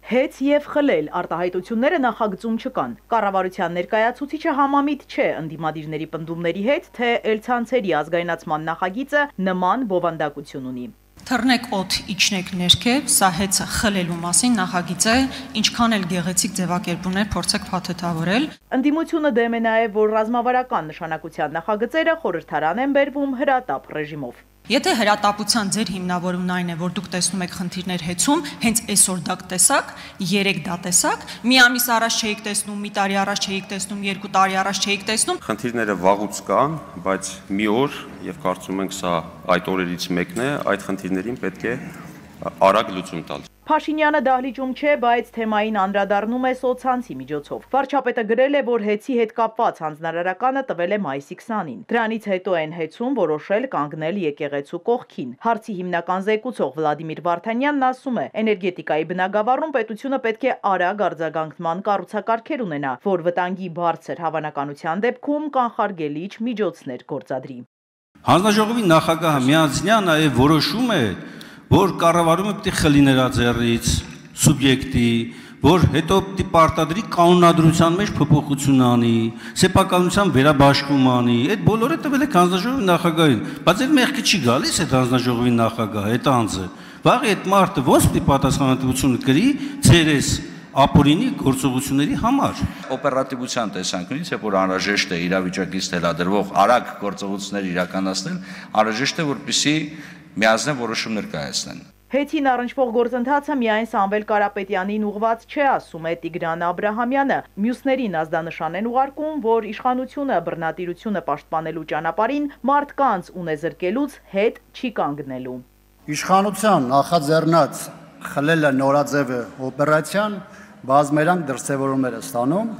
Հեծ եւ խլել արտահայտությունները նախագծում չկան։ Կառավարության ներկայացուցիչը համամիտ չէ ընդդիմադիրների պնդումների հետ, թե էլցանցերի ազգայնացման նախագիծը նման բովանդակություն ունի։ Թռնեք օդ, իջնեք ներքև, սա հեծը խլելու մասին նախագիծ է, ինչքան էլ գեղեցիկ ձևակերպումներ փորձեք փաթեթավորել։ Ընդդիմությունը դեմ է նաև, որ ռազմավարական նշանակության նախագծերը խորհրդարան են բերվում հրատապ ռեժիմով։ Եթե հրատապության ձեր հիմնավորումն այն է, որ դուք տեսնում եք խնդիրներ հեծում, հենց այսօր դա տեսաք, երեք դա տեսաք, մի ամիս առաջ չէիք տեսնում, մի տարի առաջ չէիք տեսնում, 2 տարի առաջ չէիք տեսնում։ Խնդիրները վաղուց կան, բայց մի օր, եւ կարծում ենք սա այդ օրերից մեկն է, այդ խնդիրներին պետք է արագ լուծում տալ։ Փաշինյանը դահլիճում չէ, բայց թեմային անդրադառնում է սոցցանցի միջոցով։ Վարչապետը գրել է, որ հեծի հետ կապված հանձնարարականը տվել է մայիսի 20-ին։ Դրանից հետո են հեծում որոշել կանգնել եկեղեցու կողքին։ Հարցի հիմնական զեկուցող Վլադիմիր Վարդանյանն ասում է, էներգետիկայի բնագավառում պետությունը պետք է արագ արձագանքման կառուցակարգեր ունենա, որ վտանգի բարձր հավանականության դեպքում կանխարգելիչ միջոցներ գործադրի։ Հանձնաժողովի նախագահը միանձնյա նաև որոշում է, որ կառավարումը պետք է խլի նրա ձեռից սուբյեկտի, որ հետո պետք է պարտադրի կանոնադրության մեջ փոփոխություն անի, սեփականության վերաբաշխում անի, այդ բոլորը տվել է հանձնաժողովի նախագահին, բայց այդ մեղքը չի գալիս այդ հանձնաժողովի նախագահը, այդ անձը։ Վաղ այդ մարդը ո՞նց պետք է պատասխանատվություն կրի ցերես ապօրինի գործողությունների համար։ Օպերատիվության տեսանկյունից, երբ որ անհրաժեշտ է իրավիճակից թելադրվող արագ գործողություններ իրականացնել, անհրաժեշտ է որպեսզի միասին որոշումներ կայացնեն։ Հեծին առնչվող գործընթացը միայն Սամվել Կարապետյանին ուղված չէ, ասում է Տիգրան Աբրահամյանը։ Մյուսներին ազդանշան են ուղարկում, որ իշխանությունը բռնատիրությունը պաշտպանելու ճանապարհին մարդկանց ունեզրկելուց հետ չի կանգնելու։ Իշխանության նախաձեռնած խլելը նորաձև օպերացիան բազմերանգ դրսևորումներ է ստանում,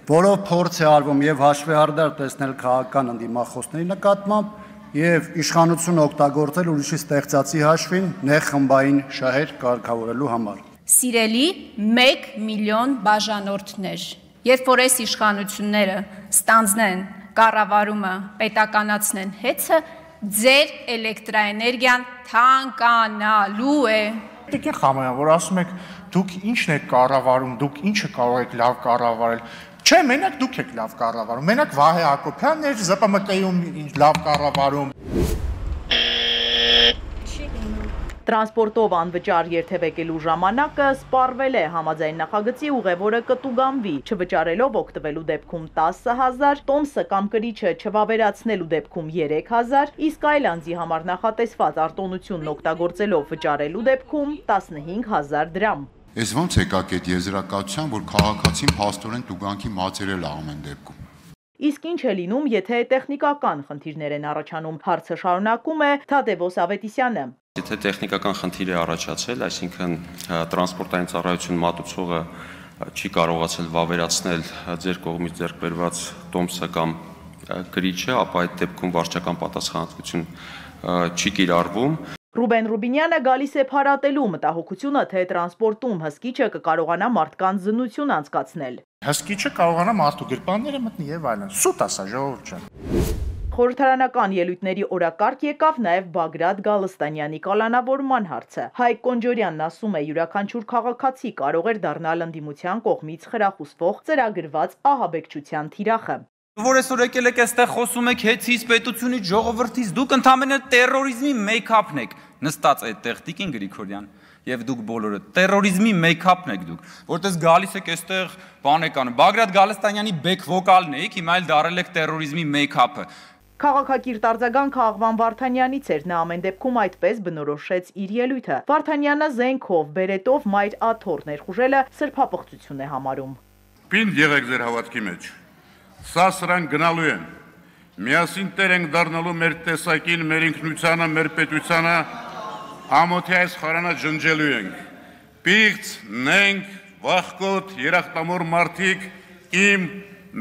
որով փորձ է արվում եւ հաշվեհարդար տեսնել քաղաքական ընդդիմախոսների նկատմամբ եւ իշխանությունը օգտագործել ուրիշի ստեղծածի հաշվին նեղ խմբային շահեր կարգավորելու համար։ Սիրելի 1 միլիոն բաժանորդներ, երբ որ այս իշխանությունները ստանձնեն կառավարումը, պետականացնեն հեծը, ձեր էլեկտրաէներգիան թանկանալու է։ Տիկին Խամանյան, որ ասում եք, դուք ինչն եք կառավարում, դուք ինչը կարող եք լավ կառավարել։ Չէ, մենակ դուք եք լավ կառավարում, մենակ Վահե Հակոբյանն էր ԶՊՄԿ-ում լավ կառավարում։ Տրանսպորտով անվճար երթևեկելու ժամանակը սպառվել է համաձայն նախագծի ուղևորը կտուգանվի, չվճարելով օգտվելու դեպքում 10,000, տոմսը կամ կրիչը չվավերացնելու դեպքում 3,000, իսկ այլ անձի համար նախատեսված արտոնությունն օգտագործելով վճարելու դեպքում 15,000 դրամ։ Ես ոնց եկաք այդ եզրակացության, որ քաղաքացին փաստորեն տուգանքի մատերել է ամեն դեպքում։ Իսկ ինչ է լինում, եթե տեխնիկական խնդիրներ են առաջանում, հարցը շարունակում է Թադևոս Ավետիսյանը։ Եթե տեխնիկական խնդիր է առաջացել, այսինքն տրանսպորտային ծառայություն մատուցողը չի կարողացել վավերացնել ձեր կողմից ձեռք բերված տոմսը կամ կրիչը, ապա այդ դեպքում վարչական պատասխանատվություն չի կիրառվում։ Ռուբեն Ռուբինյանը գալիս է փարատելու մտահոգությունը, թե տրանսպորտում հսկիչը կկարողանա մարդկանց զննություն անցկացնել։ Հսկիչը կարողանա մարդու գրպանները մտնի եւ այլն։ Սուտ ասա, ժողովուրդ ջան։ Խորհրդարանական ելույթների օրակարգ եկավ նաև Բագրատ Գալստանյանի կալանավորման հարցը։ Հայկ Կոնջորյանն ասում է, յուրաքանչյուր քաղաքացի կարող էր դառնալ ընդդիմության կողմից խրախուսվող ծրագրված ահաբեկչության թիրախը։ Որ այսօր եկել եք այստեղ խոսում եք հեծից, պետությունից, ժողովրդից, դուք ընդամենը տերորիզմի մեյքափն եք նստած այդտեղ Տիկին Գրիգորյան եւ դուք բոլորը տերորիզմի մեյքափն եք դուք, որտես գալիս եք այստեղ բան եք անում։ Բագրատ Գալստանյանի բեք վոկալն էիք, հիմա էլ դարել եք տերորիզմի մեյքափը։ Քաղաքակիրթ արձագանքը Աղվան Վարդանյանից էր, նա ամեն դեպքում այդպես բնորոշեց իր ելույթը։ Վարդանյանը զենքով, բերետով մայր աթոռ ներխուժելը սրբապղծություն է համարում։ Պինդ եղեք ձեր հավատքի մեջ։ Սա սրանք գնալու են։ Միասին տեր ենք դառնալու մեր տեսակին, մեր ինքնությանը, մեր պետությանը, ամոթի այս խարանը ջնջելու ենք։ Պիղծ, նենք, վախկոտ, երախտամոռ մարդիկ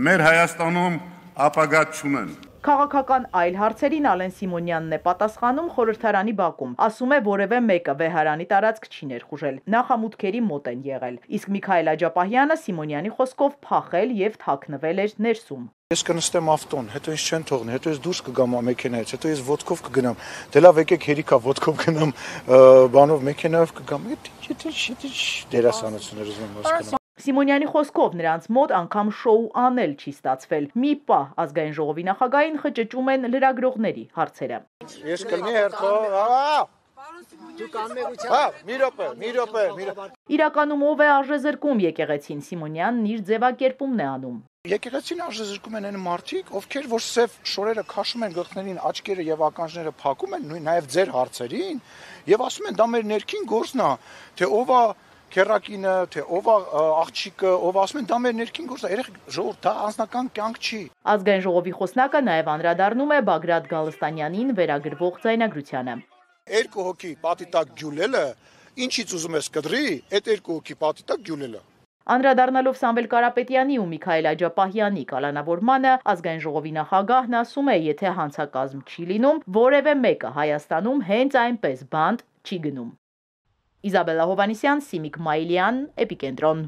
մեր Հայաստանում ապագա չունեն։ Քաղաքական այլ հարցերին Ալեն Սիմոնյանն է պատասխանում խորհրդարանի բակում, ասում է որևէ մեկը վեհարանի տարածք չի ներխուժել, նախամուտքերի մոտ են եղել, իսկ Միքայել Աջապահյանը Սիմոնյանի խոսքով փախել եւ թաքնվել էր ներսում։ Ես կնստեմ ավտոն, հետո ինձ չեն թողնի, հետո ես դուրս կգամ մեքենայից, հետո ես ոտքով կգնամ։ Դե լավ եկեք հերիքա ոտքով գնամ, բանով մեքենայով կգամ։ Եթե դերասանություններ ուզում եմ հասկանալ։ Սիմոնյանի խոսքով նրանց մոտ անգամ շոու անել չի ստացվել։ Մի պահ ազգային ժողովի նախագահին խճճում են լրագրողների հարցերը։ Ես կլինի հերթով, մի րոպե։ Իրականում ով է արժեզրկում եկեղեցին, Սիմոնյանն իր ձևակերպումն է անում։ Եկեղեցին արժեզրկում են այն մարդիկ, ովքեր որ սև շորերը քաշում են գլխներին, աչքերը եւ ականջները փակում են, նույն նաեւ ձեր հարցերին, եւ ասում են դա մեր ներքին գործն է, թե ով է քերակինը, թե ով է աղջիկը, ով ասում են դա մեր ներքին գործն է, երեք ժողովուրդ, դա անձնական կյանք չի։ Ազգային ժողովի խոսնակը նաեւ անդրադառնում է Բագրատ Գալստանյանին վերագրվող ձայնագրությանը։ Երկու հոգի պատի տակ գյուլելը, ինչից ուզում ես կդրի, այդ երկու հոգի պատի տակ գյուլելը։ Անդրադառնալով Սամվել Կարապետյանի ու Միքայել Աջապահյանի կալանավորմանը, ազգային ժողովի նախագահն ասում է, եթե հանցակազմ չի լինում, որևէ մեկը Հայաստանում հենց այնպես բանտ չի գնում։ Իզաբելլա Հովանիսյան, Սիմիկ Մայիլյան, Էպիկենտրոն։